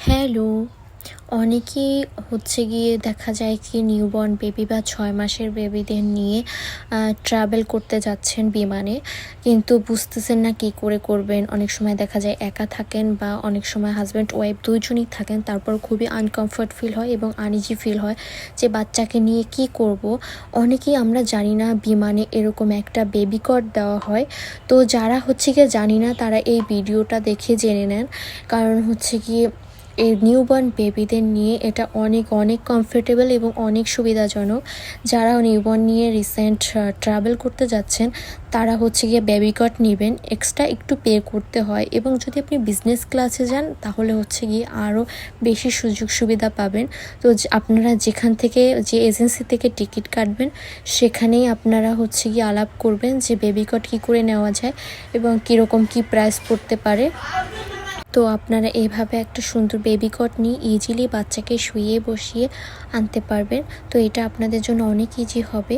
Hello! অনেকেই গিয়ে দেখা যায় কি নিউবর্ন বেবি বা ৬ মাসের বেবিদের নিয়ে ট্রাভেল করতে যাচ্ছেন বিমানে। কিন্তু বুঝতেছেন না কি করে করবেন। অনেক সময় দেখা যায় একা থাকেন বা অনেক সময় হাসব্যান্ড ওয়াইফ ২ জনই থাকেন। তারপর খুবই আনকমফর্ট ফিল হয় এবং আনইজি ফিল হয় যে বাচ্চাকে নিয়ে কি করব। অনেকেই আমরা জানি না বিমানে এরকম একটা বেবি কট দেওয়া হয়। তো যারা গিয়ে জানি না তারা এই ভিডিওটা দেখে জেনে নেন। কারণ গিয়ে এই নিউবর্ন বেবিদের নিয়ে এটা অনেক অনেক কমফোর্টেবল এবং অনেক সুবিধাজনক। যারা নিউবর্ন নিয়ে রিসেন্ট ট্রাভেল করতে যাচ্ছেন তারা গিয়ে বেবি কট নেবেন, এক্সট্রা একটু পে করতে হয় এবং যদি আপনি বিজনেস ক্লাসে যান তাহলে গিয়ে আরও বেশি সুযোগ সুবিধা পাবেন। তো আপনারা যেখান থেকে যে এজেন্সি থেকে টিকিট কাটবেন সেখানেই আপনারা গিয়ে আলাপ করবেন যে বেবি কট কী করে নেওয়া যায় এবং কীরকম কী প্রাইস পড়তে পারে। তো আপনারা এইভাবে একটা সুন্দর বেবি কট নিয়ে ইজিলি বাচ্চাকে শুইয়ে বসিয়ে আনতে পারবেন। তো এটা আপনাদের জন্য অনেক ইজি হবে।